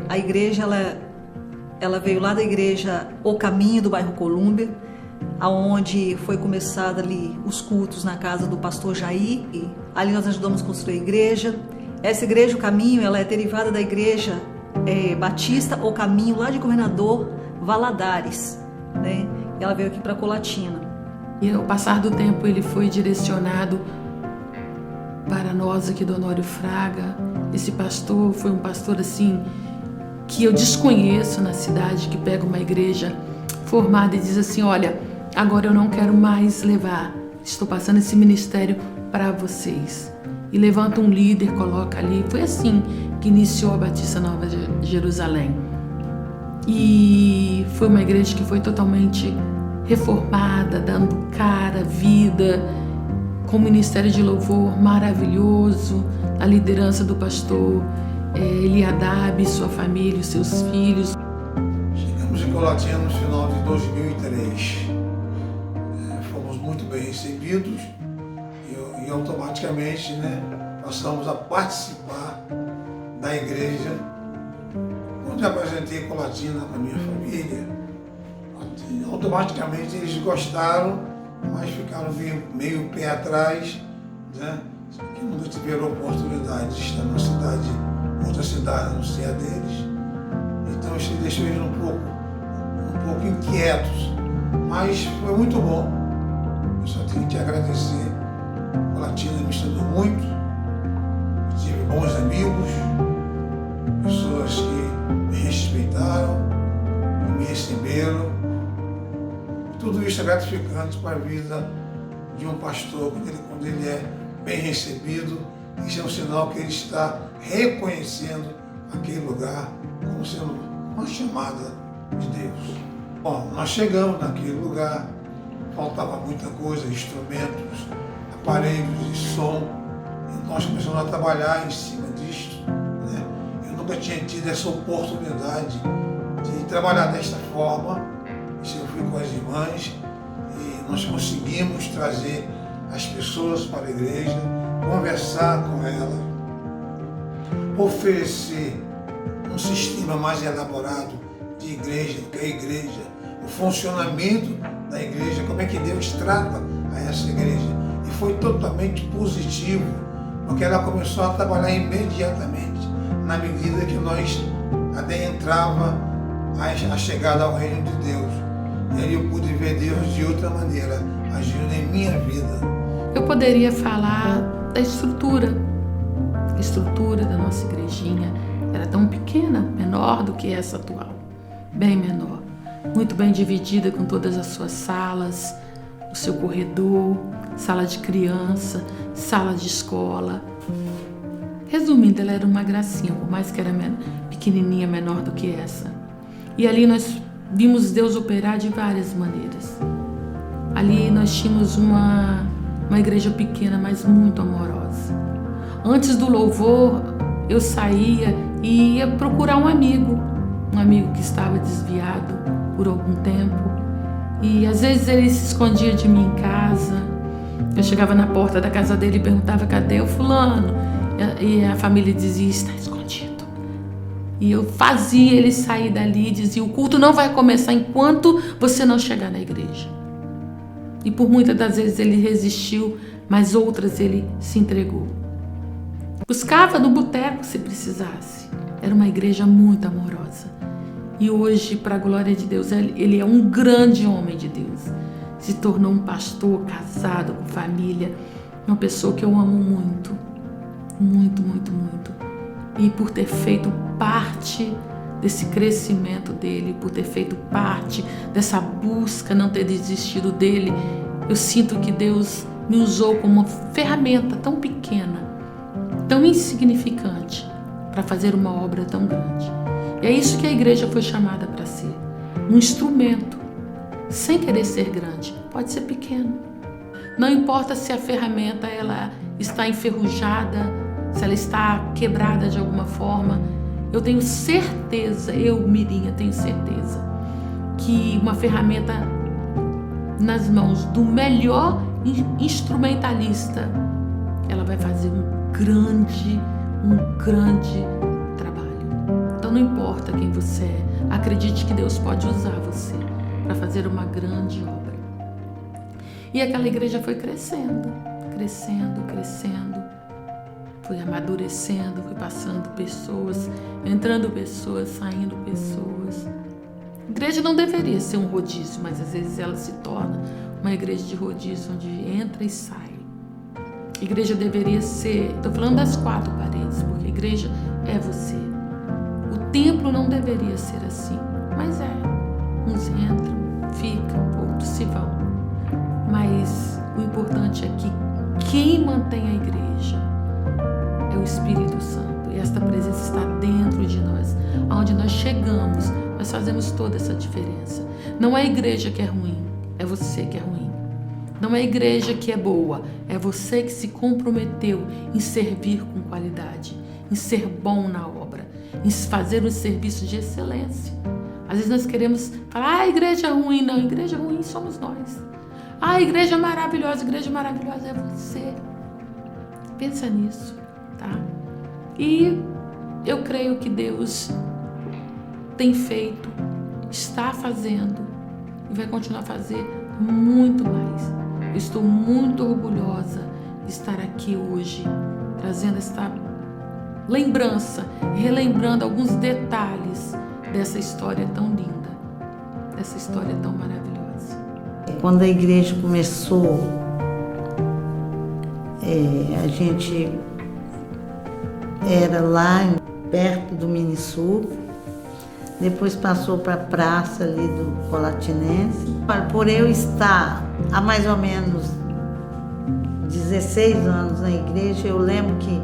A igreja, ela veio lá da igreja O Caminho, do bairro Colúmbia, aonde foi começado ali os cultos na casa do pastor Jair, e ali nós ajudamos a construir a igreja. Essa igreja, O Caminho, ela é derivada da igreja Batista O Caminho, lá de Governador Valadares, né? Ela veio aqui para Colatina. E ao passar do tempo ele foi direcionado para nós aqui do Honório Fraga. Esse pastor foi um pastor assim que eu desconheço na cidade, que pega uma igreja formada e diz assim: olha, agora eu não quero mais levar, estou passando esse ministério para vocês. E levanta um líder, coloca ali. Foi assim que iniciou a Batista Nova de Jerusalém. E foi uma igreja que foi totalmente reformada, dando cara, vida, com um ministério de louvor maravilhoso, a liderança do pastor Eliadab, sua família, os seus filhos. Chegamos em Colatina no final de 2003. Fomos muito bem recebidos e automaticamente, passamos a participar da igreja. Quando eu apresentei Colatina para a minha família, automaticamente eles gostaram, mas ficaram meio pé atrás, que nunca tiveram oportunidade de estar numa cidade, outra cidade, não sei a deles. Então isso deixou eles um pouco inquietos, mas foi muito bom. Eu só tenho que agradecer. Colatina me estudou muito, eu tive bons amigos, pessoas que me respeitaram, que me receberam. Tudo isso é gratificante para a vida de um pastor, quando ele é bem recebido. Isso é um sinal que ele está reconhecendo aquele lugar como sendo uma chamada de Deus. Bom, nós chegamos naquele lugar, faltava muita coisa, instrumentos, aparelhos de som, e nós começamos a trabalhar em cima disso. Eu nunca tinha tido essa oportunidade de trabalhar desta forma. Eu fui com as irmãs e nós conseguimos trazer as pessoas para a igreja, conversar com elas, oferecer um sistema mais elaborado de igreja, do que a igreja, o funcionamento da igreja, como é que Deus trata a essa igreja. E foi totalmente positivo, porque ela começou a trabalhar imediatamente, na medida que nós adentrava a chegada ao reino de Deus. E aí eu pude ver Deus de outra maneira, agindo em minha vida. Eu poderia falar da estrutura. A estrutura da nossa igrejinha era tão pequena, menor do que essa atual. Bem menor. Muito bem dividida com todas as suas salas, o seu corredor, sala de criança, sala de escola. Resumindo, ela era uma gracinha, por mais que era pequenininha, menor do que essa. E ali nós vimos Deus operar de várias maneiras. Ali nós tínhamos uma igreja pequena, mas muito amorosa. Antes do louvor, eu saía e ia procurar um amigo que estava desviado por algum tempo. E às vezes ele se escondia de mim em casa. Eu chegava na porta da casa dele e perguntava: cadê o fulano? E a família dizia: está escondido. E eu fazia ele sair dali e dizia: o culto não vai começar enquanto você não chegar na igreja. E por muitas das vezes ele resistiu, mas outras ele se entregou. Buscava no boteco se precisasse. Era uma igreja muito amorosa. E hoje, para a glória de Deus, ele é um grande homem de Deus. Se tornou um pastor casado, com família, uma pessoa que eu amo muito. Muito, muito, muito. E por ter feito parte desse crescimento dele, por ter feito parte dessa busca, não ter desistido dele, eu sinto que Deus me usou como uma ferramenta tão pequena, tão insignificante, para fazer uma obra tão grande. E é isso que a igreja foi chamada para ser. Um instrumento, sem querer ser grande, pode ser pequeno. Não importa se a ferramenta ela está enferrujada, se ela está quebrada de alguma forma. Eu tenho certeza, Mirinha, tenho certeza que uma ferramenta nas mãos do melhor instrumentalista, ela vai fazer um grande trabalho. Então Então não importa quem você é, acredite que Deus pode usar você para fazer uma grande obra. E aquela igreja foi crescendo, crescendo, crescendo. Foi amadurecendo, foi passando pessoas, entrando pessoas, saindo pessoas. A igreja não deveria ser um rodízio, mas às vezes ela se torna uma igreja de rodízio, onde entra e sai. A igreja deveria ser, estou falando das 4 paredes, porque a igreja é você. O templo não deveria ser assim, mas é. Uns entram, ficam, outros se vão. Mas o importante é que quem mantém a igreja é o Espírito Santo. E esta presença está dentro de nós. Aonde nós chegamos, nós fazemos toda essa diferença. Não é a igreja que é ruim, é você que é ruim. Não é a igreja que é boa, é você que se comprometeu em servir com qualidade, em ser bom na obra, em fazer um serviço de excelência. Às vezes nós queremos falar, a igreja é ruim. Não, a igreja ruim somos nós. A igreja maravilhosa é você. Pensa nisso, tá? E eu creio que Deus tem feito, está fazendo e vai continuar a fazer muito mais. Eu estou muito orgulhosa de estar aqui hoje, trazendo esta lembrança, relembrando alguns detalhes dessa história tão linda, dessa história tão maravilhosa. Quando a igreja começou, a gente era lá perto do Minisul, depois passou para a praça ali do Colatinense. Por eu estar há mais ou menos 16 anos na igreja, eu lembro que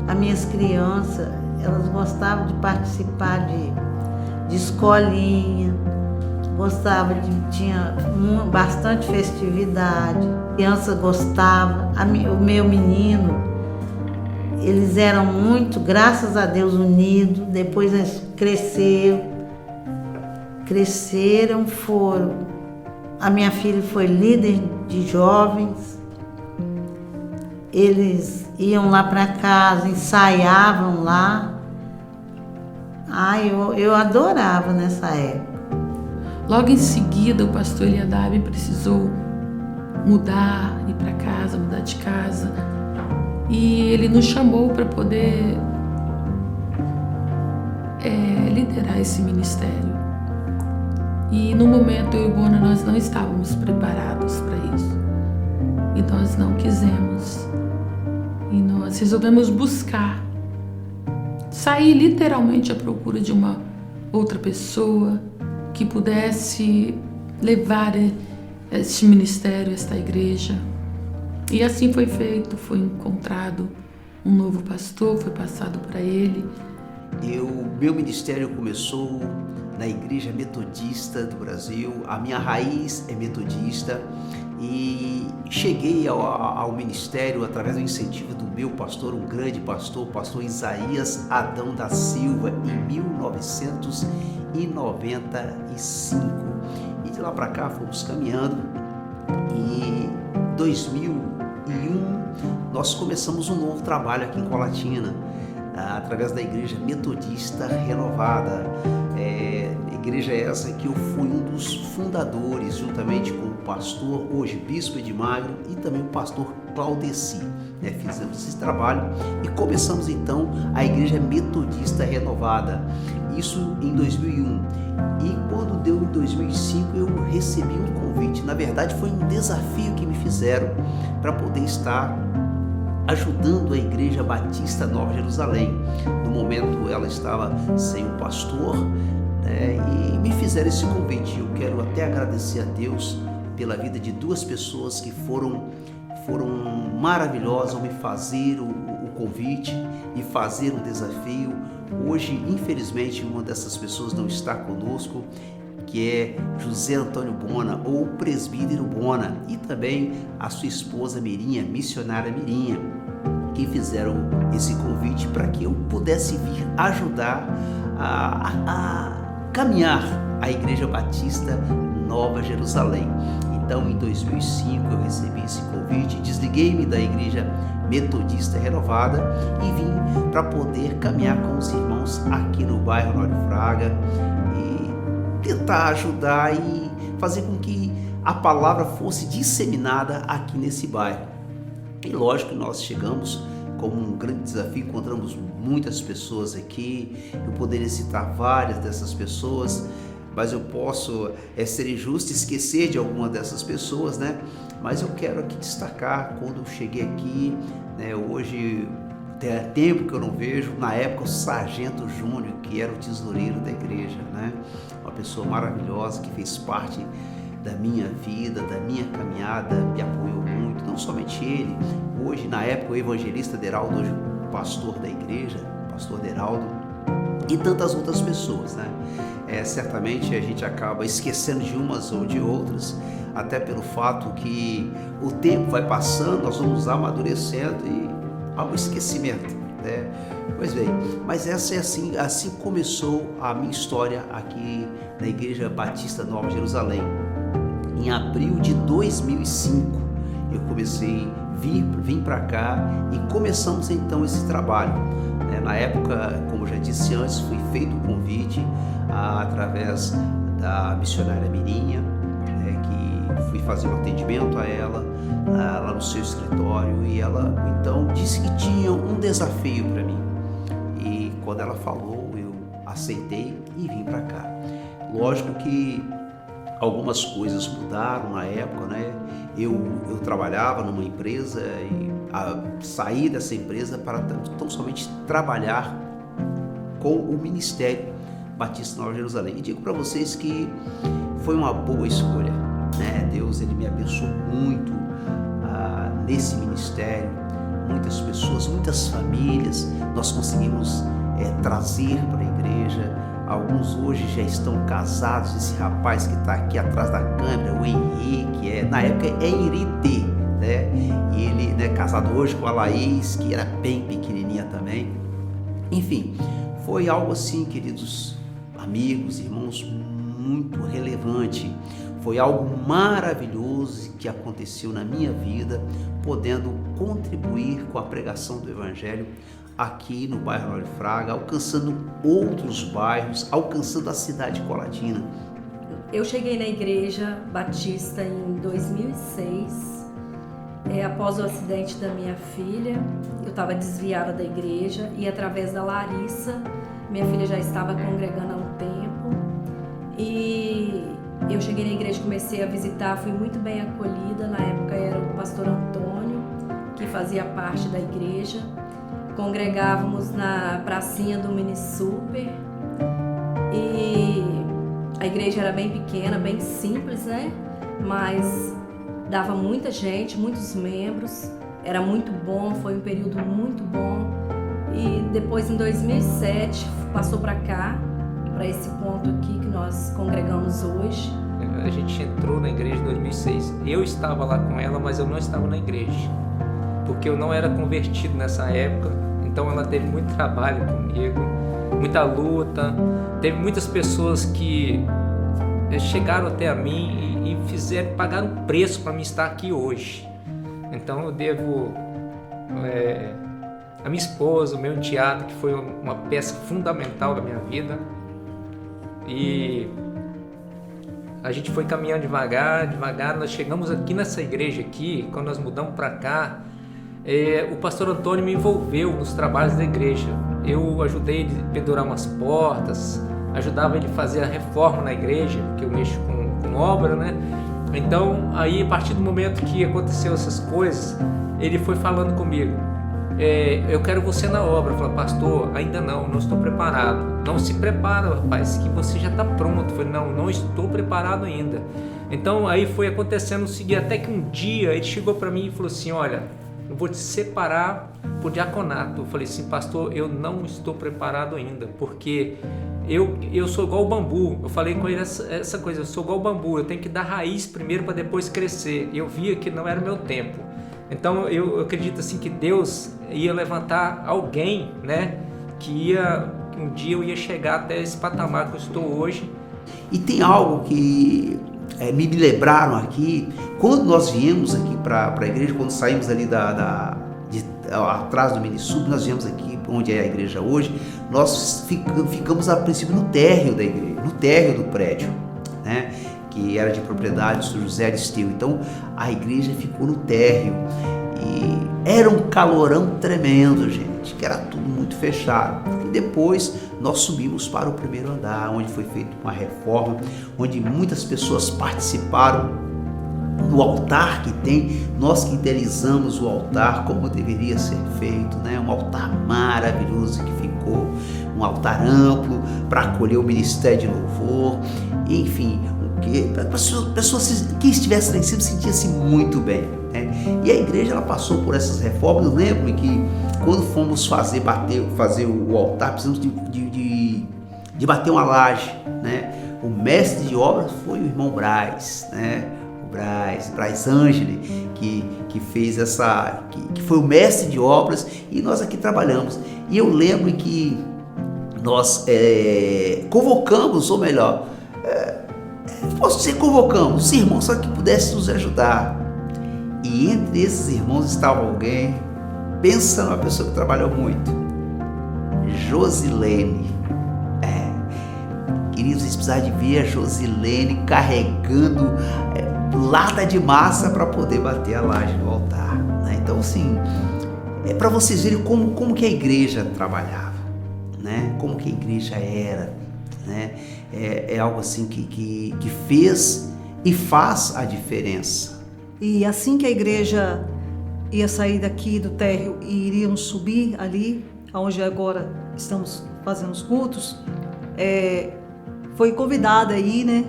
as minhas crianças, elas gostavam de participar de escolinha, tinha bastante festividade, a criança gostava, o meu menino, eles eram muito, graças a Deus, unidos. Depois eles cresceram, foram. A minha filha foi líder de jovens. Eles iam lá para casa, ensaiavam lá. Eu adorava nessa época. Logo em seguida, o pastor Eliadab precisou mudar, ir para casa, mudar de casa. E ele nos chamou para poder liderar esse ministério. E no momento, eu e Bona, nós não estávamos preparados para isso. E nós não quisemos. E nós resolvemos buscar, sair literalmente à procura de uma outra pessoa que pudesse levar este ministério, esta igreja. E assim foi feito, foi encontrado um novo pastor, foi passado para ele. Meu ministério começou na Igreja Metodista do Brasil, a minha raiz é metodista e cheguei ao ministério através do incentivo do meu pastor, um grande pastor, o pastor Isaías Adão da Silva, em 1995. E de lá para cá fomos caminhando e 2001 nós começamos um novo trabalho aqui em Colatina, através da Igreja Metodista Renovada. Igreja essa que eu fui um dos fundadores, juntamente com o pastor, hoje bispo Edmagro, e também o pastor Claudeci. Fizemos esse trabalho e começamos então a Igreja Metodista Renovada, isso em 2001. E quando deu em 2005 eu recebi um convite, na verdade foi um desafio que me fizeram para poder estar ajudando a Igreja Batista Nova Jerusalém. No momento ela estava sem um pastor, e me fizeram esse convite. Eu quero até agradecer a Deus pela vida de 2 pessoas que foram maravilhosas ao me fazer o convite e fazer um desafio. Hoje, infelizmente, uma dessas pessoas não está conosco, que é José Antônio Bona, ou presbítero Bona, e também a sua esposa Mirinha, missionária Mirinha, que fizeram esse convite para que eu pudesse vir ajudar a caminhar a Igreja Batista Nova Jerusalém. Então, em 2005, eu recebi esse convite, desliguei-me da Igreja Metodista Renovada e vim para poder caminhar com os irmãos aqui no bairro Honório Fraga e tentar ajudar e fazer com que a palavra fosse disseminada aqui nesse bairro. E lógico que nós chegamos como um grande desafio, encontramos muitas pessoas aqui, eu poderia citar várias dessas pessoas, mas eu posso ser injusto e esquecer de alguma dessas pessoas, né? Mas eu quero aqui destacar quando eu cheguei aqui, né? Hoje tem tempo que eu não vejo, na época o Sargento Júnior, que era o tesoureiro da igreja, né? Uma pessoa maravilhosa que fez parte da minha vida, da minha caminhada, me apoiou muito, não somente ele, hoje na época o evangelista Deraldo, hoje o pastor da igreja, o pastor Deraldo, e tantas outras pessoas, né? Certamente a gente acaba esquecendo de umas ou de outras, até pelo fato que o tempo vai passando, nós vamos amadurecendo e há um esquecimento, né? Pois bem, mas essa é assim começou a minha história aqui na Igreja Batista Nova Jerusalém. Em abril de 2005, eu comecei a vir para cá e começamos então esse trabalho. Na época, como eu já disse antes, foi feito o convite através da missionária Mirinha, que fui fazer um atendimento a ela lá no seu escritório, e ela então disse que tinha um desafio para mim. E quando ela falou, eu aceitei e vim para cá. Lógico que algumas coisas mudaram na época, né? Eu trabalhava numa empresa e saí dessa empresa para tão somente trabalhar com o Ministério Batista Nova Jerusalém. E digo para vocês que foi uma boa escolha, né? Deus, ele me abençoou muito nesse ministério. Muitas pessoas, muitas famílias, nós conseguimos trazer para a igreja. Alguns hoje já estão casados. Esse rapaz que está aqui atrás da câmera, o Henrique, na época é Henrique, né? E ele, né, casado hoje com a Laís, que era bem pequenininha também. Enfim, foi algo assim, queridos amigos, irmãos, muito relevante. Foi algo maravilhoso que aconteceu na minha vida, podendo contribuir com a pregação do Evangelho aqui no bairro Honório Fraga, alcançando outros bairros, alcançando a cidade de Colatina. Eu cheguei na Igreja Batista em 2006, após o acidente da minha filha. Eu estava desviada da igreja e através da Larissa, minha filha já estava congregando há um tempo, e eu cheguei na igreja, comecei a visitar, fui muito bem acolhida. Na época era o pastor Antônio, que fazia parte da igreja. Congregávamos na pracinha do Mini Super e a igreja era bem pequena, bem simples, né? Mas dava muita gente, muitos membros, era muito bom, foi um período muito bom. E depois, em 2007, passou para cá, para esse ponto aqui que nós congregamos hoje. A gente entrou na igreja em 2006. Eu estava lá com ela, mas eu não estava na igreja, porque eu não era convertido nessa época. Então ela teve muito trabalho comigo, muita luta. Teve muitas pessoas que chegaram até a mim e pagaram um preço para mim estar aqui hoje. Então eu devo a minha esposa, o meu enteado, que foi uma peça fundamental da minha vida. E a gente foi caminhando devagar. Nós chegamos aqui nessa igreja aqui, quando nós mudamos para cá. O pastor Antônio me envolveu nos trabalhos da igreja. Eu ajudei ele a pendurar umas portas, ajudava ele a fazer a reforma na igreja, porque eu mexo com obra, né? Então, aí, a partir do momento que aconteceu essas coisas, ele foi falando comigo: eu quero você na obra. Eu falei: pastor, ainda não estou preparado. Não se prepara, rapaz, que você já está pronto. Eu falei: não estou preparado ainda. Então, aí foi acontecendo o seguinte, até que um dia ele chegou para mim e falou assim: olha, eu vou te separar por diaconato. Eu falei assim: pastor, eu não estou preparado ainda, porque eu sou igual o bambu. Eu falei com ele essa coisa: eu sou igual o bambu, eu tenho que dar raiz primeiro para depois crescer. Eu via que não era o meu tempo. Então eu acredito assim que Deus ia levantar alguém, né, que um dia eu ia chegar até esse patamar que eu estou hoje. E tem algo que me lembraram aqui, quando nós viemos aqui para a igreja, quando saímos ali atrás do Minisub, nós viemos aqui onde é a igreja hoje, nós ficamos a princípio no térreo da igreja, no térreo do prédio, né? Que era de propriedade do Sr. José Aristeu. Então a igreja ficou no térreo e era um calorão tremendo, gente, que era tudo muito fechado. E depois nós subimos para o primeiro andar, onde foi feita uma reforma, onde muitas pessoas participaram. No altar que tem, nós que idealizamos o altar como deveria ser feito, né? Um altar maravilhoso que ficou, um altar amplo para acolher o ministério de louvor, enfim, para as pessoas que estivessem lá em cima sentiam-se muito bem, né? E a igreja ela passou por essas reformas. Eu lembro que quando fomos fazer o altar, precisamos de bater uma laje, né? O mestre de obras foi o irmão Braz, né? Braz Angeli, que fez que foi o mestre de obras, e nós aqui trabalhamos. E eu lembro que nós convocamos, ou melhor, posso dizer, convocamos os irmãos só que pudessem nos ajudar. E entre esses irmãos estava alguém, pensa numa pessoa que trabalhou muito, Josilene. Queridos, vocês precisaram de ver a Josilene carregando lata de massa para poder bater a laje no altar, né? Então, assim, é para vocês verem como que a igreja trabalhava, né? Como que a igreja era, né? É algo assim que fez e faz a diferença. E assim que a igreja ia sair daqui do térreo e iríamos subir ali, onde agora estamos fazendo os cultos, foi convidada aí, né?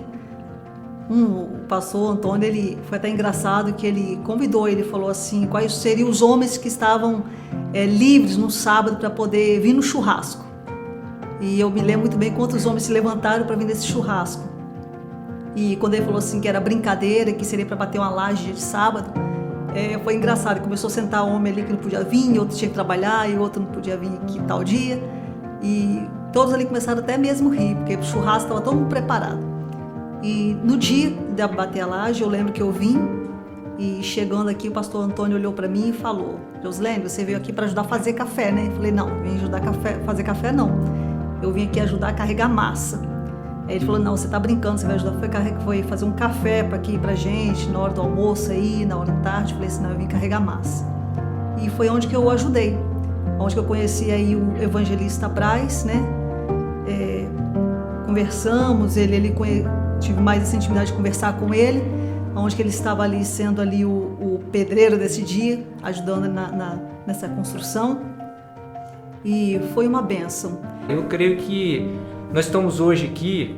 O pastor Antônio, ele foi até engraçado que ele convidou, ele falou assim, quais seriam os homens que estavam livres no sábado para poder vir no churrasco. E eu me lembro muito bem quantos homens se levantaram para vir nesse churrasco. E quando ele falou assim que era brincadeira, que seria para bater uma laje de sábado, foi engraçado. Começou a sentar homem ali que não podia vir, outro tinha que trabalhar e outro não podia vir aqui tal dia. E todos ali começaram até mesmo a rir, porque o churrasco estava todo mundo preparado. E no dia de bater a laje, eu lembro que eu vim e chegando aqui o pastor Antônio olhou para mim e falou: Josilene, você veio aqui para ajudar a fazer café, né? Eu falei: não, não vim ajudar a fazer café não, eu vim aqui ajudar a carregar massa. Aí ele falou: não, você tá brincando, você vai ajudar, foi fazer um café para aqui pra gente, na hora do almoço aí, na hora da tarde. Eu falei assim: não, eu vim carregar massa. E foi onde que eu ajudei, onde que eu conheci aí o evangelista Braz, né? Conversamos, tive mais essa intimidade de conversar com ele, onde que ele estava ali sendo ali o pedreiro desse dia, ajudando nessa construção, e foi uma bênção. Eu creio que nós estamos hoje aqui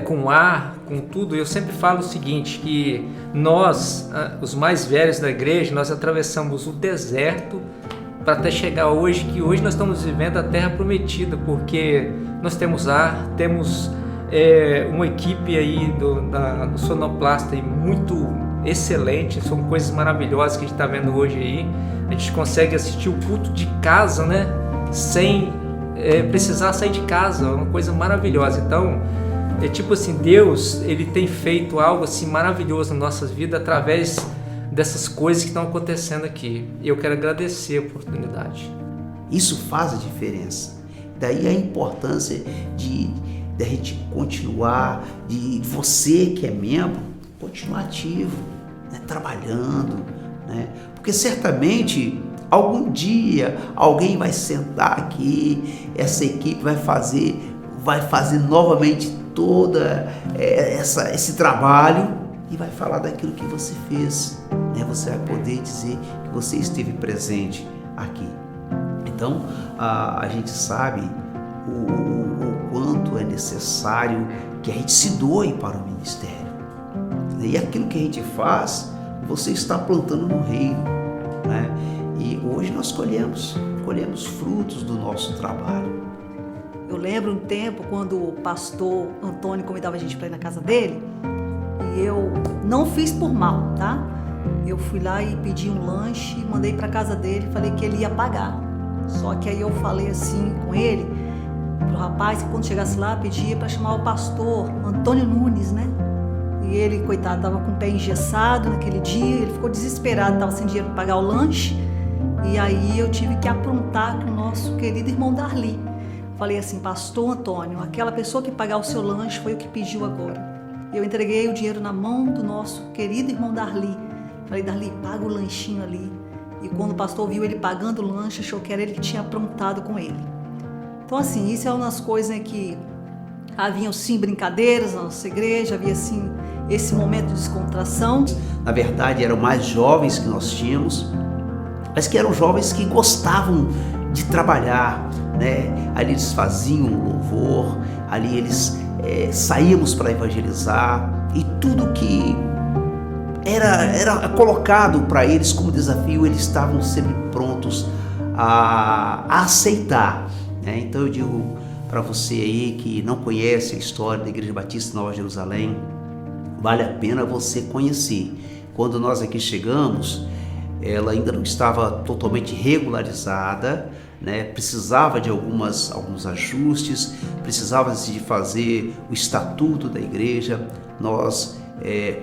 com ar, com tudo. Eu sempre falo o seguinte, que nós, os mais velhos da igreja, nós atravessamos o deserto para até chegar hoje, que hoje nós estamos vivendo a terra prometida, porque nós temos ar, temos uma equipe aí do Sonoplasta aí muito excelente, são coisas maravilhosas que a gente está vendo hoje aí. A gente consegue assistir o culto de casa, né? Sem precisar sair de casa, é uma coisa maravilhosa. Então, tipo assim, Deus, ele tem feito algo assim maravilhoso nas nossas vidas através dessas coisas que estão acontecendo aqui. E eu quero agradecer a oportunidade. Isso faz a diferença. Daí a importância de a gente continuar, de você que é membro, continuar ativo, né, trabalhando, né? Porque certamente algum dia alguém vai sentar aqui, essa equipe vai fazer novamente toda esse trabalho e vai falar daquilo que você fez, né? Você vai poder dizer que você esteve presente aqui. Então a gente sabe o quanto é necessário que a gente se doe para o ministério. E aquilo que a gente faz, você está plantando no reino, né? E hoje nós colhemos frutos do nosso trabalho. Eu lembro um tempo quando o pastor Antônio convidava a gente para ir na casa dele, e eu não fiz por mal, tá? Eu fui lá e pedi um lanche, mandei para casa dele, falei que ele ia pagar. Só que aí eu falei assim com ele, pro rapaz, que quando chegasse lá pedia para chamar o pastor Antônio Nunes, né? E ele, coitado, estava com o pé engessado naquele dia, ele ficou desesperado, estava sem dinheiro para pagar o lanche. E aí eu tive que aprontar com o nosso querido irmão Darli. Falei assim: pastor Antônio, aquela pessoa que pagar o seu lanche foi o que pediu agora. Eu entreguei o dinheiro na mão do nosso querido irmão Darli. Falei: Darli, paga o lanchinho ali. E quando o pastor viu ele pagando o lanche, achou que era ele que tinha aprontado com ele. Então assim, isso é uma das coisas, né, que haviam sim brincadeiras na nossa igreja, havia sim esse momento de descontração. Na verdade, eram mais jovens que nós tínhamos, mas que eram jovens que gostavam de trabalhar, né? Ali eles faziam louvor, ali eles saíamos para evangelizar, e tudo que era colocado para eles como desafio, eles estavam sempre prontos a aceitar, né? Então eu digo para você aí que não conhece a história da Igreja Batista Nova Jerusalém, vale a pena você conhecer. Quando nós aqui chegamos, ela ainda não estava totalmente regularizada, né? Precisava de alguns ajustes, precisava de fazer o estatuto da igreja. Nós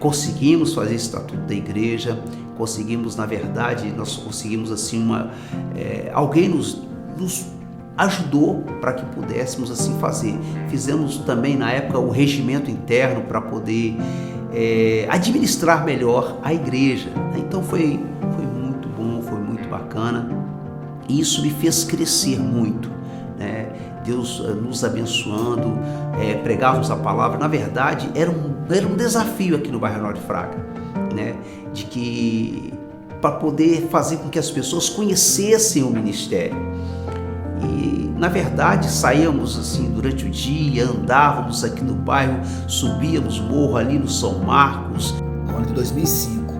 conseguimos fazer o estatuto da igreja, conseguimos, na verdade, nós conseguimos assim alguém nos ajudou para que pudéssemos assim fazer. Fizemos também na época o regimento interno para poder administrar melhor a igreja. Então foi muito bom, foi muito bacana, e isso me fez crescer muito, né? Deus nos abençoando, pregávamos a palavra. Na verdade era um desafio aqui no bairro Norte Fraga, né? De que para poder fazer com que as pessoas conhecessem o ministério. E na verdade saíamos assim durante o dia, andávamos aqui no bairro, subíamos morro ali no São Marcos. No ano de 2005,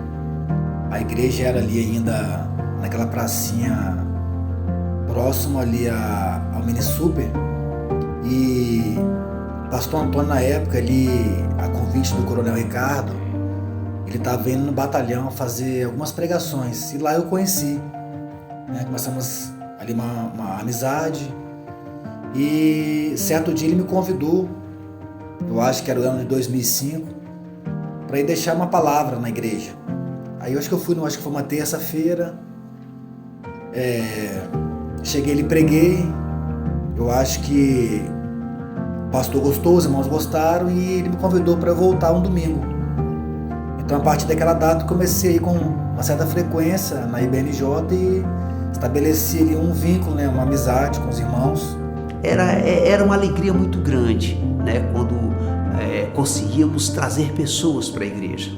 a igreja era ali ainda naquela pracinha próximo ali ao Mini Super, e o pastor Antônio, na época ali, a convite do Coronel Ricardo, ele estava indo no batalhão fazer algumas pregações, e lá eu conheci, né? Começamos ali uma amizade, e certo dia ele me convidou, eu acho que era o ano de 2005, para ir deixar uma palavra na igreja. Aí eu acho que eu fui, acho que foi uma terça-feira, cheguei ali, preguei, eu acho que o pastor gostou, os irmãos gostaram, e ele me convidou para voltar um domingo. Então a partir daquela data eu comecei a ir com uma certa frequência na IBNJ e estabeleci ali um vínculo, né, uma amizade com os irmãos. Era uma alegria muito grande, né, quando conseguíamos trazer pessoas para a igreja.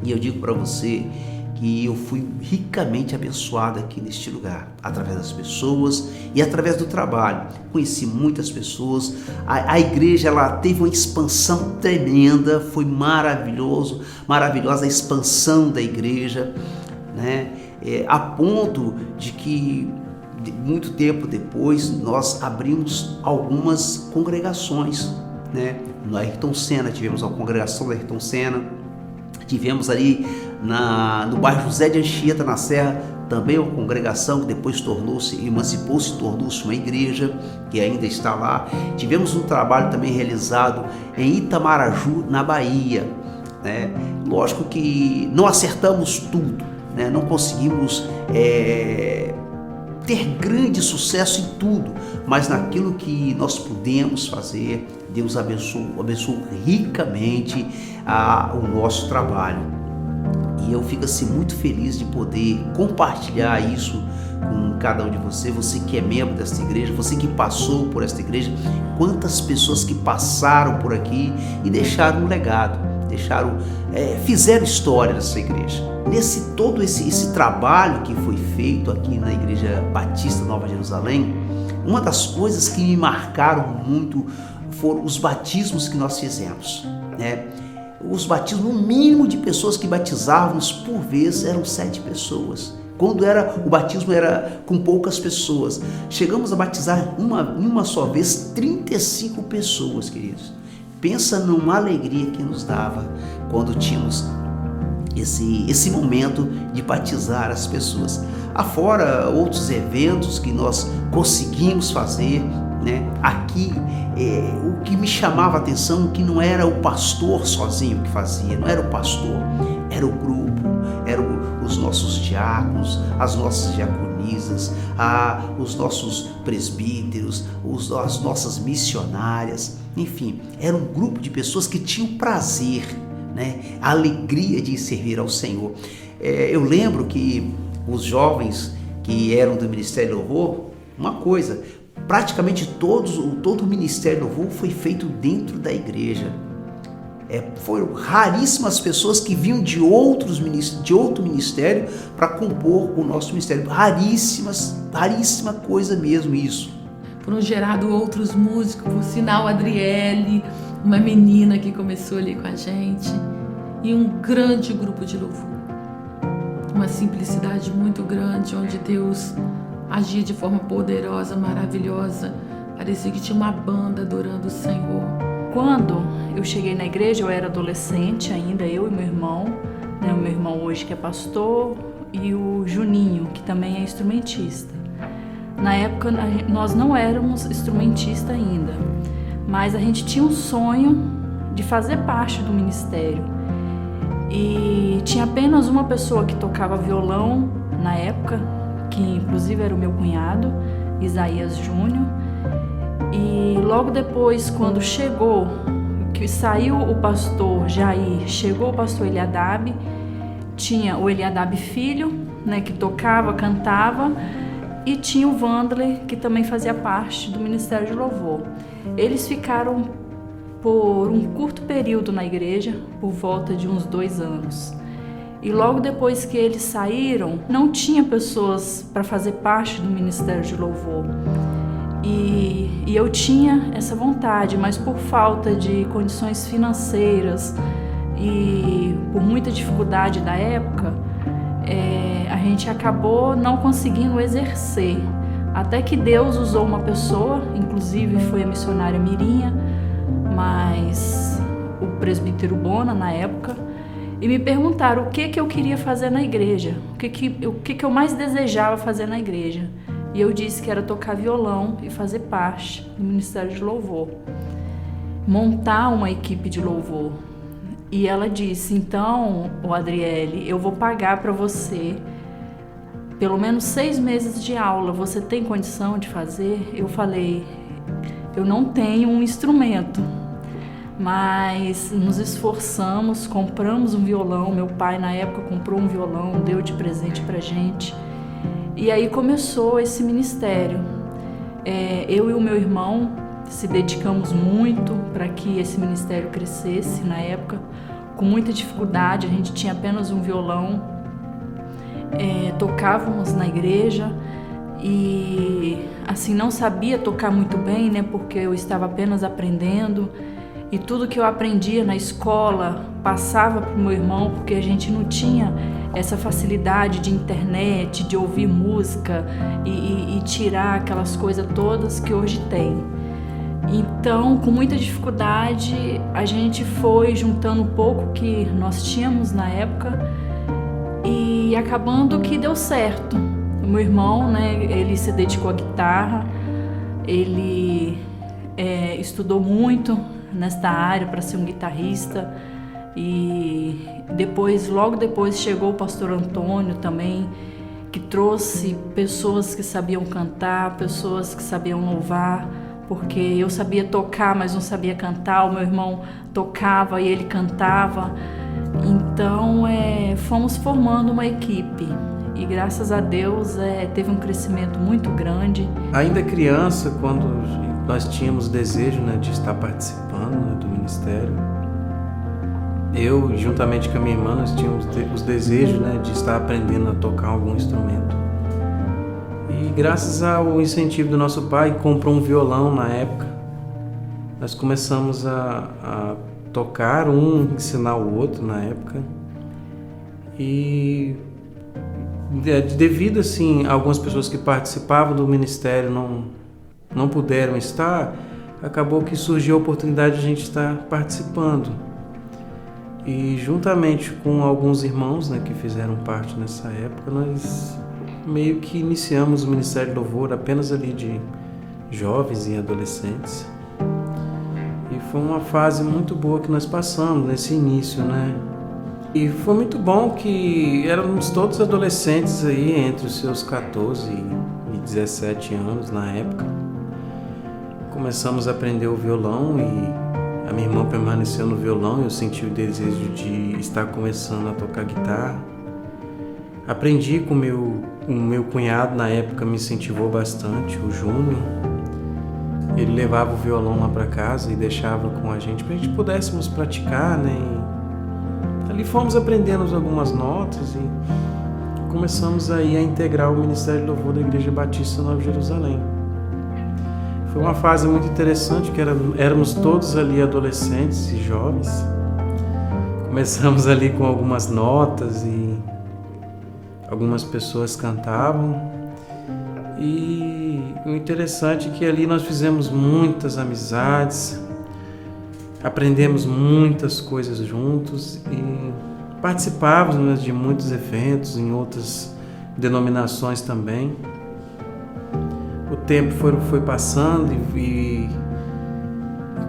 E eu digo para você que eu fui ricamente abençoado aqui neste lugar, através das pessoas e através do trabalho. Conheci muitas pessoas, a igreja ela teve uma expansão tremenda, foi maravilhosa a expansão da igreja, né? A ponto de que muito tempo depois nós abrimos algumas congregações, né? No Ayrton Senna tivemos a congregação do Ayrton Senna, tivemos ali no bairro José de Anchieta, na Serra, também uma congregação que depois emancipou-se, tornou-se uma igreja que ainda está lá. Tivemos um trabalho também realizado em Itamaraju, na Bahia, né? Lógico que não acertamos tudo, né? Não conseguimos ter grande sucesso em tudo, mas naquilo que nós pudemos fazer, Deus abençoou ricamente o nosso trabalho. E eu fico assim muito feliz de poder compartilhar isso com cada um de vocês, você que é membro desta igreja, você que passou por esta igreja, quantas pessoas que passaram por aqui e deixaram um legado, fizeram história nessa igreja. Todo esse trabalho que foi feito aqui na Igreja Batista Nova Jerusalém, uma das coisas que me marcaram muito foram os batismos que nós fizemos, né? Os batismos, no mínimo de pessoas que batizávamos por vez eram 7 pessoas. Quando o batismo era com poucas pessoas, chegamos a batizar uma só vez 35 pessoas, queridos. Pensa numa alegria que nos dava quando tínhamos esse momento de batizar as pessoas. Afora outros eventos que nós conseguimos fazer, né? Aqui, o que me chamava a atenção, que não era o pastor sozinho que fazia, não era o pastor, era o grupo, eram os nossos diáconos, as nossas diaconisas, os nossos presbíteros, as nossas missionárias, enfim, era um grupo de pessoas que tinham prazer, né? A alegria de servir ao Senhor. Eu lembro que os jovens que eram do Ministério Louvor, uma coisa, praticamente todo o Ministério Louvor foi feito dentro da igreja. Foram raríssimas pessoas que vinham de outro ministério para compor o nosso ministério. Raríssima coisa mesmo isso. Foram gerados outros músicos, por sinal Adriele, uma menina que começou ali com a gente, e um grande grupo de louvor. Uma simplicidade muito grande, onde Deus agia de forma poderosa, maravilhosa. Parecia que tinha uma banda adorando o Senhor. Quando eu cheguei na igreja, eu era adolescente ainda, eu e meu irmão, né? O meu irmão hoje que é pastor e o Juninho, que também é instrumentista. Na época nós não éramos instrumentistas ainda, mas a gente tinha um sonho de fazer parte do ministério. E tinha apenas uma pessoa que tocava violão na época, que inclusive era o meu cunhado, Isaías Júnior. E logo depois, quando que saiu o pastor Jair, chegou o pastor Eliadab, tinha o Eliadab filho, né, que tocava, cantava, e tinha o Vandler, que também fazia parte do Ministério de Louvor. Eles ficaram por um curto período na igreja, por volta de uns 2 anos. E logo depois que eles saíram, não tinha pessoas para fazer parte do Ministério de Louvor. E eu tinha essa vontade, mas por falta de condições financeiras e por muita dificuldade da época, a gente acabou não conseguindo exercer. Até que Deus usou uma pessoa, inclusive foi a missionária Mirinha, mas o presbítero Bona na época, e me perguntaram o que eu queria fazer na igreja, o que eu mais desejava fazer na igreja. E eu disse que era tocar violão e fazer parte do Ministério de Louvor, montar uma equipe de louvor. E ela disse, então, Adriele, eu vou pagar para você pelo menos 6 meses de aula, você tem condição de fazer? Eu falei, eu não tenho um instrumento, mas nos esforçamos, compramos um violão, meu pai na época comprou um violão, deu de presente pra gente. E aí começou esse ministério. Eu e o meu irmão se dedicamos muito para que esse ministério crescesse na época, com muita dificuldade, a gente tinha apenas um violão, tocávamos na igreja e assim não sabia tocar muito bem, né, porque eu estava apenas aprendendo, e tudo que eu aprendia na escola passava para o meu irmão, porque a gente não tinha essa facilidade de internet, de ouvir música e tirar aquelas coisas todas que hoje tem. Então, com muita dificuldade, a gente foi juntando um pouco que nós tínhamos na época e acabando que deu certo. O meu irmão, né, ele se dedicou à guitarra, ele estudou muito nesta área para ser um guitarrista. E logo depois chegou o pastor Antônio também, que trouxe pessoas que sabiam cantar, pessoas que sabiam louvar, porque eu sabia tocar, mas não sabia cantar, o meu irmão tocava e ele cantava. Então fomos formando uma equipe e graças a Deus teve um crescimento muito grande. Ainda criança, quando nós tínhamos desejo, né, de estar participando, né, do ministério, eu, juntamente com a minha irmã, nós tínhamos os desejos, né, de estar aprendendo a tocar algum instrumento. E graças ao incentivo do nosso pai, que comprou um violão na época, nós começamos a tocar, ensinar o outro na época. E devido assim, a algumas pessoas que participavam do ministério não puderam estar, acabou que surgiu a oportunidade de a gente estar participando. E juntamente com alguns irmãos, né, que fizeram parte nessa época, nós meio que iniciamos o Ministério de Louvor apenas ali de jovens e adolescentes. E foi uma fase muito boa que nós passamos nesse início, né? E foi muito bom que éramos todos adolescentes aí, entre os seus 14 e 17 anos na época. Começamos a aprender o violão e a minha irmã permaneceu no violão e eu senti o desejo de estar começando a tocar guitarra. Aprendi com o meu cunhado, na época me incentivou bastante, o Júnior. Ele levava o violão lá para casa e deixava com a gente para a gente pudéssemos praticar, né? E ali fomos aprendendo algumas notas e começamos aí a integrar o Ministério de Louvor da Igreja Batista Nova Jerusalém. Foi uma fase muito interessante, que éramos todos ali adolescentes e jovens. Começamos ali com algumas notas e algumas pessoas cantavam. E o interessante é que ali nós fizemos muitas amizades, aprendemos muitas coisas juntos e participávamos de muitos eventos em outras denominações também. O tempo foi passando e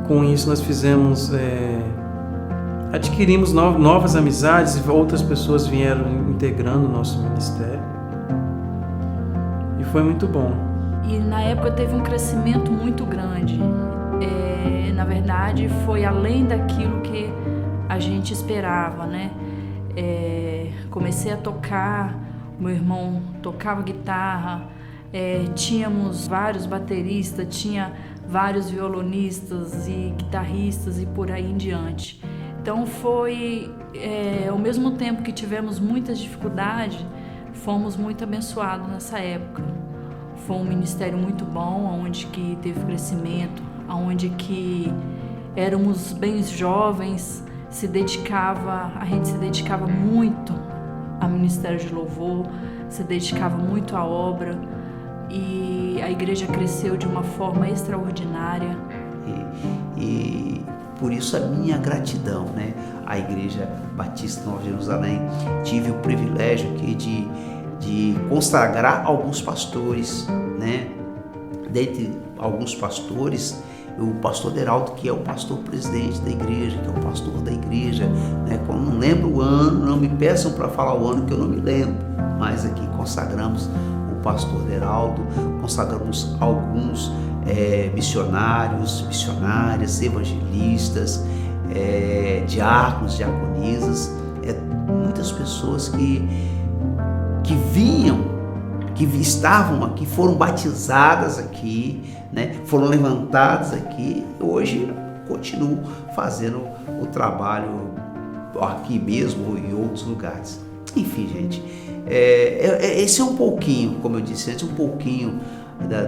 com isso nós fizemos, adquirimos novas amizades e outras pessoas vieram integrando o nosso ministério e foi muito bom. E na época teve um crescimento muito grande. Na verdade, foi além daquilo que a gente esperava, né? Comecei a tocar, meu irmão tocava guitarra, tínhamos vários bateristas, tinha vários violonistas e guitarristas e por aí em diante. Então foi, ao mesmo tempo que tivemos muitas dificuldades, fomos muito abençoados nessa época. Foi um ministério muito bom, onde que teve crescimento, onde que éramos bem jovens, a gente se dedicava muito ao ministério de louvor, se dedicava muito à obra e a igreja cresceu de uma forma extraordinária. E por isso a minha gratidão, né? À Igreja Batista Nova Jerusalém. Tive o privilégio aqui de consagrar alguns pastores, né? Dentre alguns pastores, o pastor Deraldo, que é o pastor presidente da igreja, que é o pastor da igreja, né? Eu não lembro o ano, não me peçam para falar o ano que eu não me lembro, mas aqui consagramos o pastor Deraldo, consagramos alguns missionários, missionárias, evangelistas, diáconos, diaconisas, muitas pessoas que vinham, que estavam aqui, foram batizadas aqui, né? Foram levantadas aqui, hoje continuam fazendo o trabalho aqui mesmo e em outros lugares. Enfim, gente, esse é um pouquinho, como eu disse antes, um pouquinho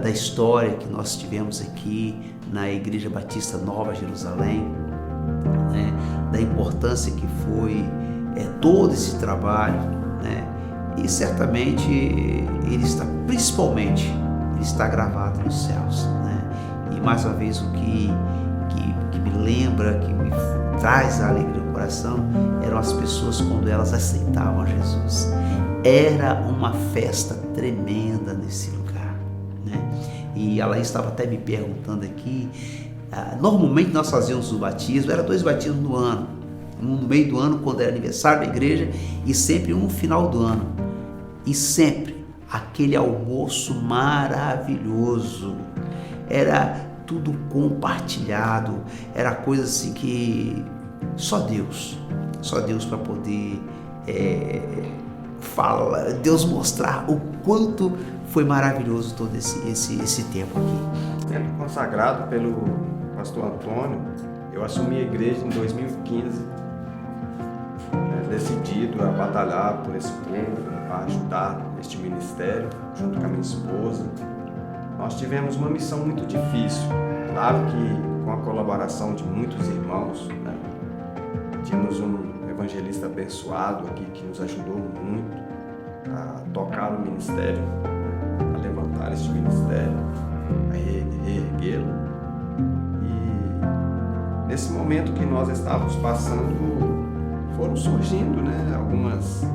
da história que nós tivemos aqui na Igreja Batista Nova Jerusalém, né? Da importância que foi todo esse trabalho, né? E certamente ele está gravado nos céus, né? E mais uma vez o que me lembra, que me traz a alegria do coração, eram as pessoas quando elas aceitavam a Jesus. Era uma festa tremenda nesse lugar, né? E ela estava até me perguntando aqui, normalmente nós fazíamos o batismo, era 2 batismos no ano, um no meio do ano quando era aniversário da igreja e sempre um no final do ano. E sempre aquele almoço maravilhoso, era tudo compartilhado, era coisa assim que só Deus para poder falar, Deus mostrar o quanto foi maravilhoso todo esse tempo aqui. Sendo consagrado pelo pastor Antônio, eu assumi a igreja em 2015, decidido a batalhar por esse povo, a ajudar este ministério, junto com a minha esposa. Nós tivemos uma missão muito difícil, claro que com a colaboração de muitos irmãos, né? Tínhamos um evangelista abençoado aqui que nos ajudou muito a tocar o ministério, a levantar este ministério, a reerguê-lo. E nesse momento que nós estávamos passando, foram surgindo, né, algumas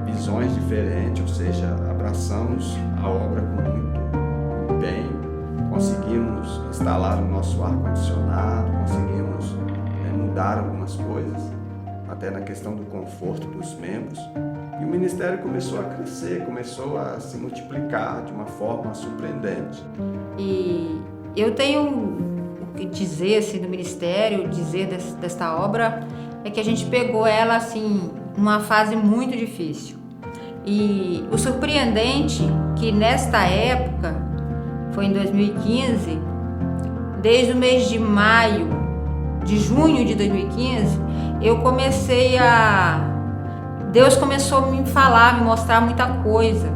visões diferentes, ou seja, abraçamos a obra com muito bem, conseguimos instalar o nosso ar-condicionado, conseguimos mudar algumas coisas, até na questão do conforto dos membros. E o ministério começou a crescer, começou a se multiplicar de uma forma surpreendente. E eu tenho o que dizer assim, do ministério, dizer desta obra, é que a gente pegou ela assim, numa fase muito difícil. E o surpreendente que nesta época, foi em 2015, desde o mês de junho de 2015, Deus começou a me falar, me mostrar muita coisa.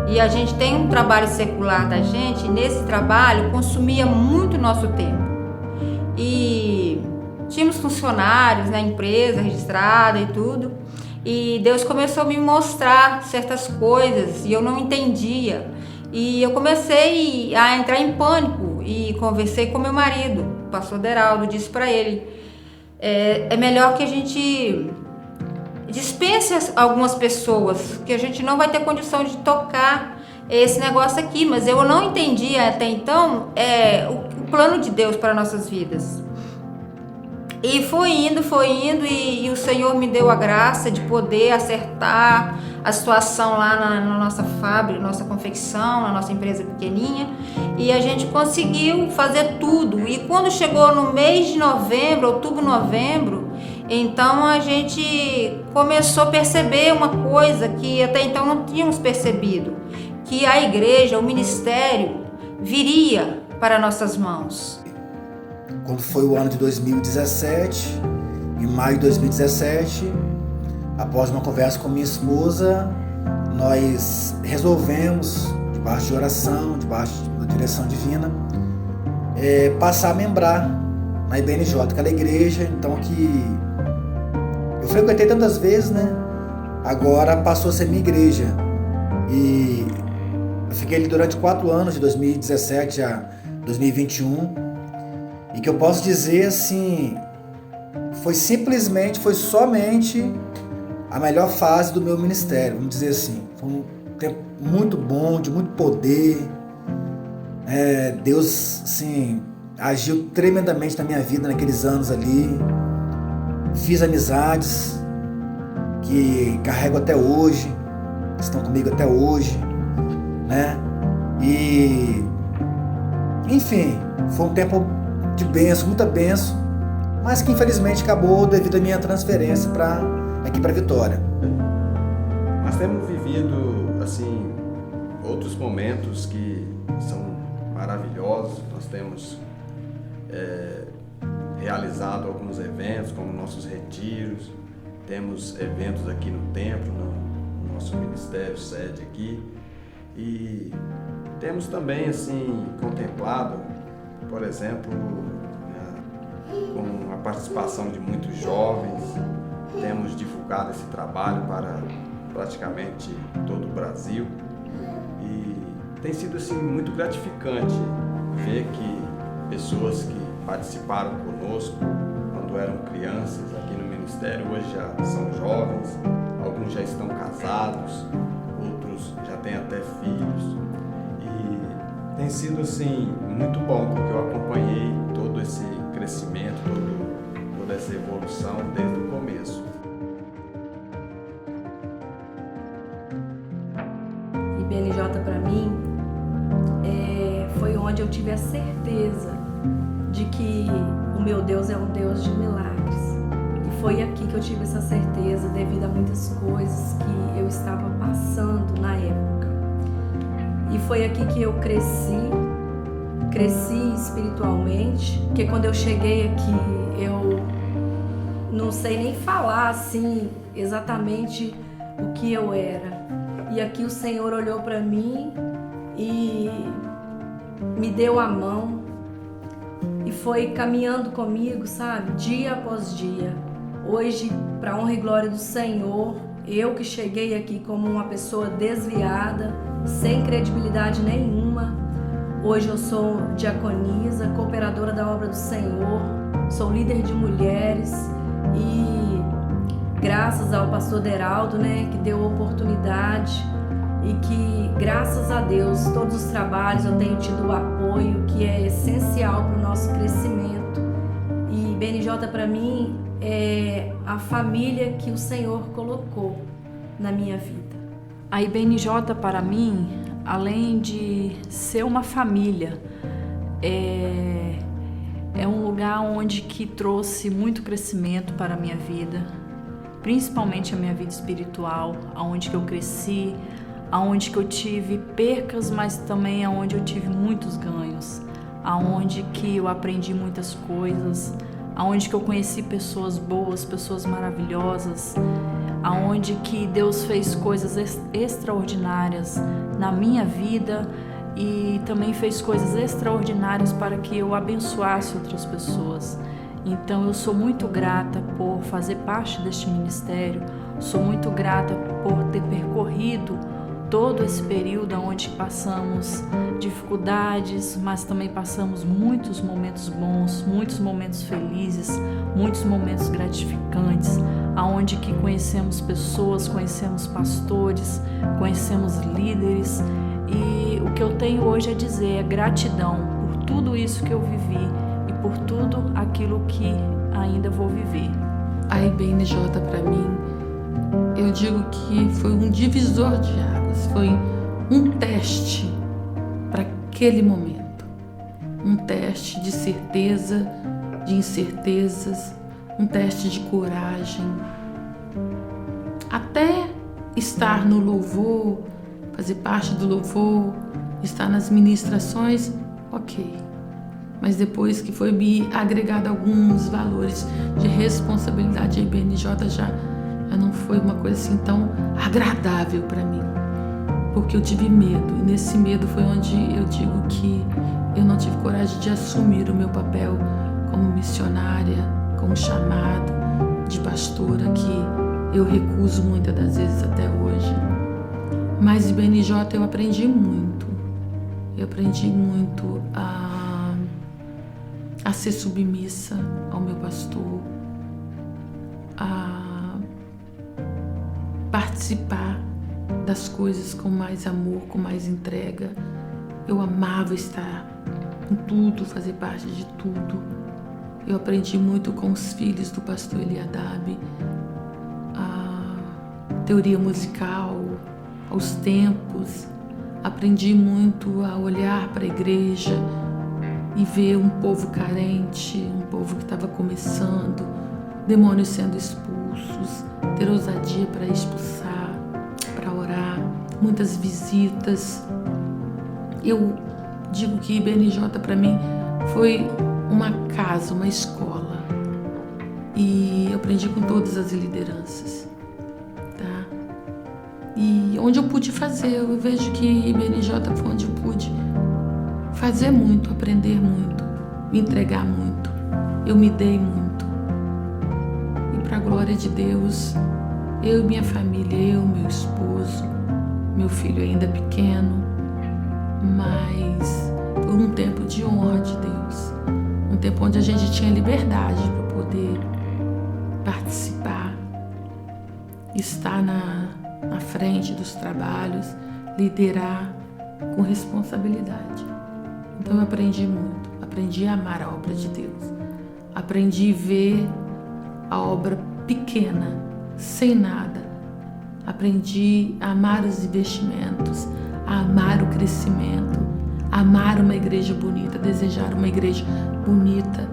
E a gente tem um trabalho secular da gente, e nesse trabalho consumia muito nosso tempo. E tínhamos funcionários na empresa registrada e tudo. E Deus começou a me mostrar certas coisas e eu não entendia. E eu comecei a entrar em pânico e conversei com meu marido, o pastor Deraldo, disse para ele, é melhor que a gente dispense algumas pessoas, que a gente não vai ter condição de tocar esse negócio aqui, mas eu não entendia até então o plano de Deus para nossas vidas. E foi indo e o Senhor me deu a graça de poder acertar a situação lá na nossa fábrica, nossa confecção, na nossa empresa pequenininha, e a gente conseguiu fazer tudo. E quando chegou no mês de novembro, outubro, novembro, então a gente começou a perceber uma coisa que até então não tínhamos percebido, que a igreja, o ministério, viria para nossas mãos. Quando foi o ano de 2017, em maio de 2017, após uma conversa com minha esposa, nós resolvemos, debaixo de oração, debaixo da direção divina, passar a membrar na IBNJ, aquela igreja, então que eu frequentei tantas vezes, né? Agora passou a ser minha igreja. E eu fiquei ali durante 4 anos, de 2017 a 2021, e que eu posso dizer assim, foi somente a melhor fase do meu ministério, vamos dizer assim. Foi um tempo muito bom, de muito poder. Deus, assim, agiu tremendamente na minha vida naqueles anos ali. Fiz amizades que carrego até hoje, estão comigo até hoje, né? E, enfim, foi um tempo de bênção, muita bênção, mas que infelizmente acabou devido à minha transferência aqui para Vitória. Nós temos vivido assim outros momentos que são maravilhosos. Nós temos realizado alguns eventos, como nossos retiros, temos eventos aqui no templo, no nosso ministério sede aqui, e temos também assim contemplado, por exemplo, com a participação de muitos jovens, temos divulgado esse trabalho para praticamente todo o Brasil, e tem sido assim muito gratificante ver que pessoas que participaram conosco quando eram crianças aqui no ministério hoje já são jovens, alguns já estão casados, outros já têm até filhos. Tem sido assim muito bom, porque eu acompanhei todo esse crescimento, toda essa evolução desde o começo. IBNJ para mim foi onde eu tive a certeza de que o meu Deus é um Deus de milagres. E foi aqui que eu tive essa certeza devido a muitas coisas que eu estava passando na época. E foi aqui que eu cresci espiritualmente, porque quando eu cheguei aqui, eu não sei nem falar assim exatamente o que eu era. E aqui o Senhor olhou para mim e me deu a mão e foi caminhando comigo, sabe, dia após dia. Hoje, para a honra e glória do Senhor, eu que cheguei aqui como uma pessoa desviada, sem credibilidade nenhuma, hoje eu sou diaconisa, cooperadora da obra do Senhor, sou líder de mulheres e graças ao pastor Deraldo, né, que deu oportunidade e que, graças a Deus, todos os trabalhos eu tenho tido o apoio apoio que é essencial para o nosso crescimento. E BNJ para mim é a família que o Senhor colocou na minha vida. A IBNJ para mim, além de ser uma família, é um lugar onde que trouxe muito crescimento para a minha vida, principalmente a minha vida espiritual, aonde que eu cresci, aonde que eu tive percas, mas também aonde eu tive muitos ganhos, aonde que eu aprendi muitas coisas, aonde que eu conheci pessoas boas, pessoas maravilhosas, aonde que Deus fez coisas extraordinárias na minha vida e também fez coisas extraordinárias para que eu abençoasse outras pessoas. Então eu sou muito grata por fazer parte deste ministério, sou muito grata por ter percorrido todo esse período onde passamos dificuldades, mas também passamos muitos momentos bons, muitos momentos felizes, muitos momentos gratificantes, aonde que conhecemos pessoas, conhecemos pastores, conhecemos líderes, e o que eu tenho hoje a dizer é gratidão por tudo isso que eu vivi e por tudo aquilo que ainda vou viver. A IBNJ para mim, eu digo que foi um divisor de águas, foi um teste para aquele momento, um teste de certeza, de incertezas, um teste de coragem. Até estar no louvor, fazer parte do louvor, estar nas ministrações, ok. Mas depois que foi me agregado alguns valores de responsabilidade, a IBNJ já não foi uma coisa assim tão agradável para mim, porque eu tive medo, e nesse medo foi onde eu digo que eu não tive coragem de assumir o meu papel como missionária, como chamado de pastora, que eu recuso muitas das vezes até hoje. Mas em BNJ eu aprendi muito. Eu aprendi muito a ser submissa ao meu pastor, a participar das coisas com mais amor, com mais entrega. Eu amava estar em tudo, fazer parte de tudo. Eu aprendi muito com os filhos do pastor Eliadab, a teoria musical, aos tempos. Aprendi muito a olhar para a igreja e ver um povo carente, um povo que estava começando, demônios sendo expulsos, ter ousadia para expulsar, para orar, muitas visitas. Eu digo que IBNJ para mim foi uma casa, uma escola, e eu aprendi com todas as lideranças, tá? E onde eu pude fazer, eu vejo que IBNJ foi onde eu pude fazer muito, aprender muito, me entregar muito, eu me dei muito. E para a glória de Deus, eu e minha família, eu, meu esposo, meu filho ainda pequeno, mas foi um tempo de honra de Deus, um tempo onde a gente tinha liberdade para poder participar, estar na frente dos trabalhos, liderar com responsabilidade. Então eu aprendi muito, aprendi a amar a obra de Deus, aprendi a ver a obra pequena, sem nada, aprendi a amar os investimentos, a amar o crescimento, a amar uma igreja bonita, desejar uma igreja bonita.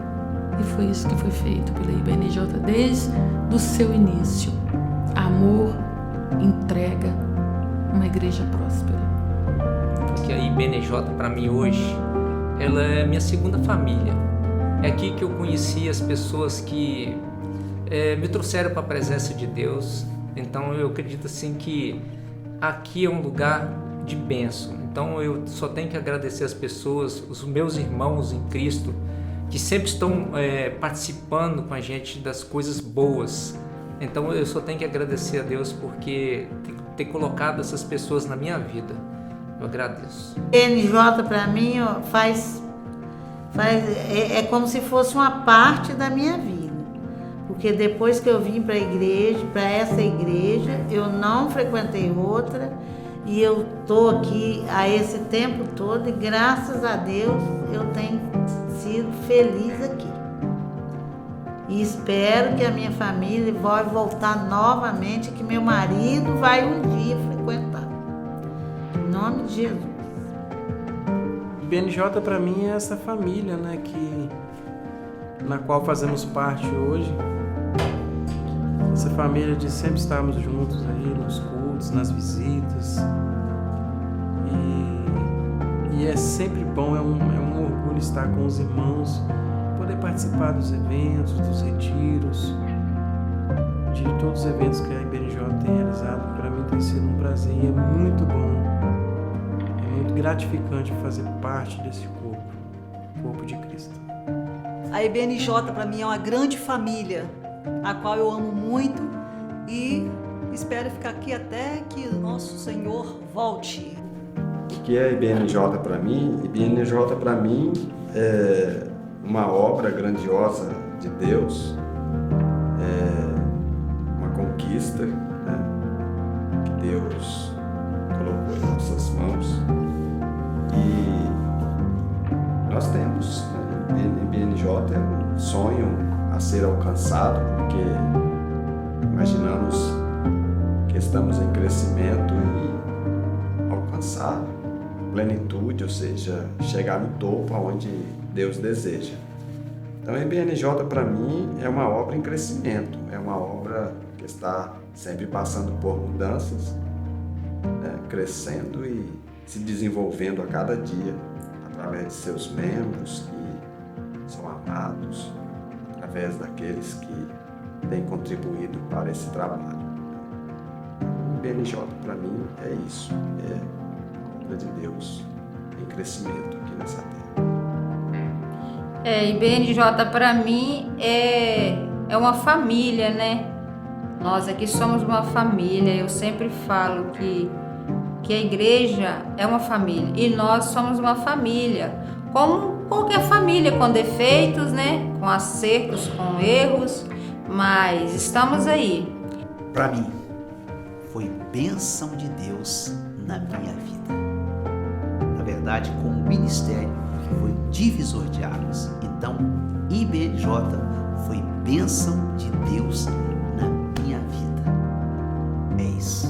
E foi isso que foi feito pela IBNJ desde o seu início. Amor, entrega, uma igreja próspera. Porque a IBNJ para mim hoje, ela é minha segunda família. É aqui que eu conheci as pessoas que me trouxeram para a presença de Deus. Então eu acredito assim que aqui é um lugar de bênção. Então eu só tenho que agradecer as pessoas, os meus irmãos em Cristo, que sempre estão participando com a gente das coisas boas. Então eu só tenho que agradecer a Deus porque ter colocado essas pessoas na minha vida. Eu agradeço. NJ para mim é como se fosse uma parte da minha vida. Porque depois que eu vim para a igreja, para essa igreja, eu não frequentei outra. E eu estou aqui há esse tempo todo e graças a Deus eu tenho sido feliz aqui. E espero que a minha família vai voltar novamente, que meu marido vai um dia frequentar. Em nome de Jesus. BNJ para mim é essa família, né, na qual fazemos parte hoje. Essa família de sempre estarmos juntos aí nos cultos, nas visitas. E é sempre bom, é um orgulho estar com os irmãos, poder participar dos eventos, dos retiros, de todos os eventos que a IBNJ tem realizado. Para mim tem sido um prazer e é muito bom, é muito gratificante fazer parte desse corpo de Cristo. A IBNJ para mim é uma grande família, a qual eu amo muito e espero ficar aqui até que o nosso Senhor volte. O que é IBNJ para mim? IBNJ para mim é uma obra grandiosa de Deus, é uma conquista, né, que Deus colocou em nossas mãos. E nós temos, né, IBNJ é um sonho a ser alcançado, porque imaginamos que estamos em crescimento e alcançar plenitude, ou seja, chegar no topo aonde Deus deseja. Então, a IBNJ para mim é uma obra em crescimento, é uma obra que está sempre passando por mudanças, né, crescendo e se desenvolvendo a cada dia através de seus membros que são amados, através daqueles que têm contribuído para esse trabalho. O IBNJ para mim é isso, é a obra de Deus em crescimento aqui nessa terra. IBNJ para mim é uma família, né? Nós aqui somos uma família. Eu sempre falo que a igreja é uma família e nós somos uma família, como qualquer família, com defeitos, né? Com acertos, com erros, mas estamos aí. Para mim, foi bênção de Deus na minha vida. Na verdade, como ministério, foi um divisor de águas. Então, IBNJ foi bênção de Deus na minha vida. É isso.